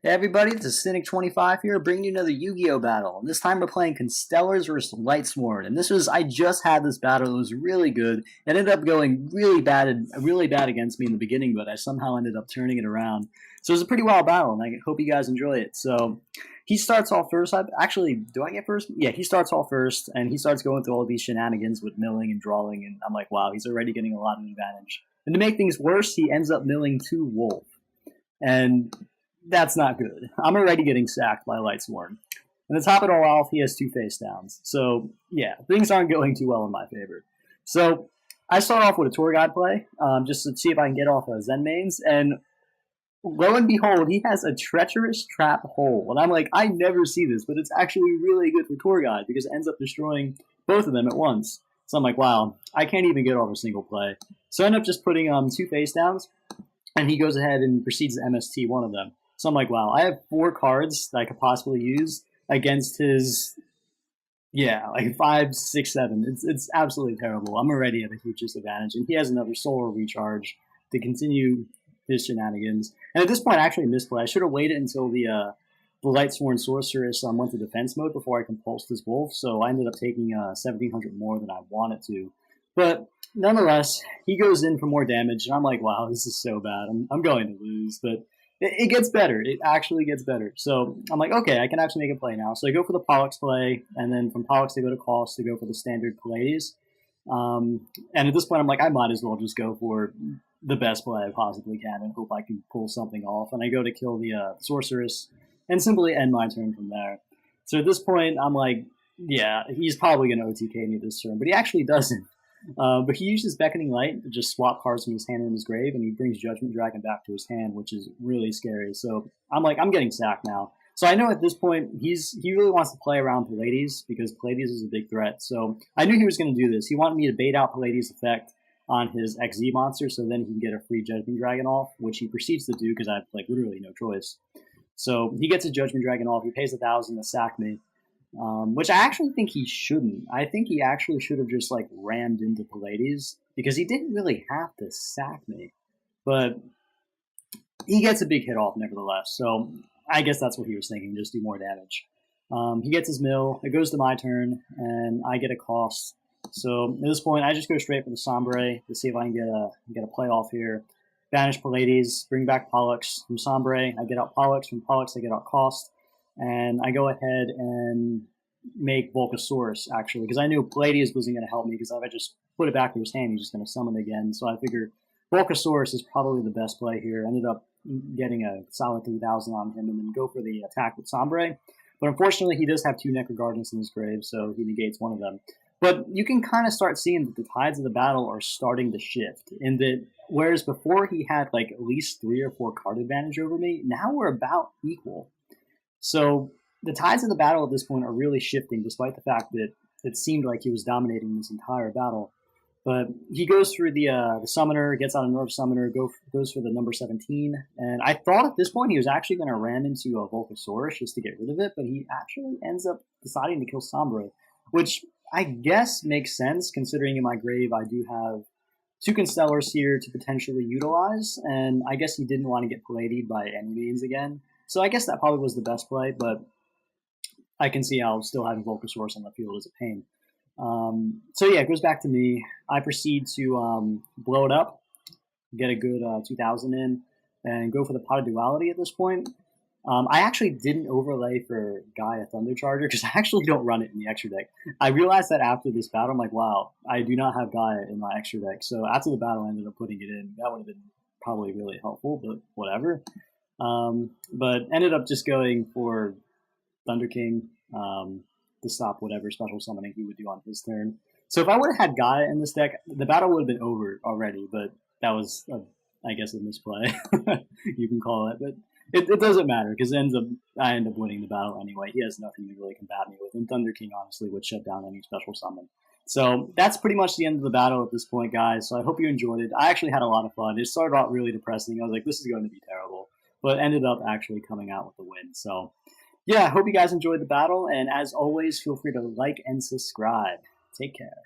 Hey everybody, this is Synik25 here, bringing you another Yu-Gi-Oh battle. And this time we're playing Constellars versus Lightsworn. And I just had this battle. It was really good. It ended up going really bad against me in the beginning, but I somehow ended up turning it around. So it was a pretty wild battle, and I hope you guys enjoy it. So he starts off first. Do I get first? Yeah, he starts off first, and he starts going through all these shenanigans with milling and drawing, and I'm like, wow, he's already getting a lot of advantage. And to make things worse, he ends up milling 2 Wolf. And that's not good. I'm already getting sacked by Lightsworn. And to top it all off, he has 2 face downs. So, yeah, things aren't going too well in my favor. So, I start off with a tour guide play, just to see if I can get off Zen mains. And lo and behold, he has a treacherous trap hole. And I'm like, I never see this, but it's actually really good for tour guide because it ends up destroying both of them at once. So I'm like, wow, I can't even get off a single play. So I end up just putting 2 face downs, and he goes ahead and proceeds to MST one of them. So I'm like, wow, I have 4 cards that I could possibly use against his, like 5, 6, 7. It's absolutely terrible. I'm already at a huge disadvantage, and he has another solar recharge to continue his shenanigans. And at this point, I actually misplay. I should have waited until the Lightsworn Sorceress went to defense mode before I compulsed this Wolf, so I ended up taking 1,700 more than I wanted to. But nonetheless, he goes in for more damage, and I'm like, wow, this is so bad. I'm going to lose, but it gets better. It actually gets better. So I'm like, okay, I can actually make a play now. So I go for the Pollux play, and then from Pollux I go to Cost to go for the standard Pallades. And at this point, I'm like, I might as well just go for the best play I possibly can and hope I can pull something off. And I go to kill the Sorceress and simply end my turn from there. So at this point, I'm like, yeah, he's probably going to OTK me this turn, but he actually doesn't. But he uses Beckoning Light to just swap cards from his hand and his grave, and he brings Judgment Dragon back to his hand, which is really scary. So I'm like, I'm getting sacked now. So I know at this point he really wants to play around Pallades because Pallades is a big threat. So I knew he was going to do this. He wanted me to bait out Pallades' effect on his XZ monster, so then he can get a free Judgment Dragon off, which he proceeds to do because I have literally no choice. So he gets his Judgment Dragon off. He pays 1,000 to sack me. Which I actually think he shouldn't. I think he actually should have just rammed into Pallades because he didn't really have to sack me. But he gets a big hit off nevertheless. So I guess that's what he was thinking, just do more damage. He gets his mill. It goes to my turn, and I get a cost. So at this point, I just go straight for the Sombre to see if I can get a play off here. Banish Pallades, bring back Pollux. From Sombre, I get out Pollux. From Pollux, I get out Cost. And I go ahead and make Volcasaurus, actually, because I knew Pallades wasn't going to help me, because if I just put it back to his hand, he's just going to summon again. So I figured Volcasaurus is probably the best play here. Ended up getting a solid 3,000 on him, and then go for the attack with Sombre. But unfortunately, he does have 2 Necrogardens in his grave, so he negates one of them. But you can kind of start seeing that the tides of the battle are starting to shift, in that whereas before he had at least 3 or 4 card advantage over me, now we're about equal. So the tides of the battle at this point are really shifting, despite the fact that it seemed like he was dominating this entire battle. But he goes through the summoner, gets out another summoner, goes for the number 17. And I thought at this point he was actually going to ram into a Volcasaurus just to get rid of it, but he actually ends up deciding to kill Sombre, which I guess makes sense, considering in my grave I do have 2 Constellars here to potentially utilize, and I guess he didn't want to get Palladied by any means again. So I guess that probably was the best play, but I can see how still having Volcasaurus on the field is a pain. So yeah, it goes back to me. I proceed to blow it up, get a good 2,000 in, and go for the Pot of Duality at this point. I actually didn't overlay for Gaia Thundercharger because I actually don't run it in the extra deck. I realized that after this battle, I'm like, wow, I do not have Gaia in my extra deck. So after the battle, I ended up putting it in. That would have been probably really helpful, but whatever. But ended up just going for Thunder King to stop whatever special summoning he would do on his turn. So if I would have had Gaia in this deck, the battle would have been over already, but that was, I guess, a misplay. You can call it, but it doesn't matter because I end up winning the battle anyway. He has nothing to really combat me with, and Thunder King honestly would shut down any special summon. So that's pretty much the end of the battle at this point, guys. So I hope you enjoyed it. I actually had a lot of fun. It started out really depressing. I was like, this is going to be terrible, but ended up actually coming out with the win. So yeah, I hope you guys enjoyed the battle, and as always, feel free to like and subscribe. Take care.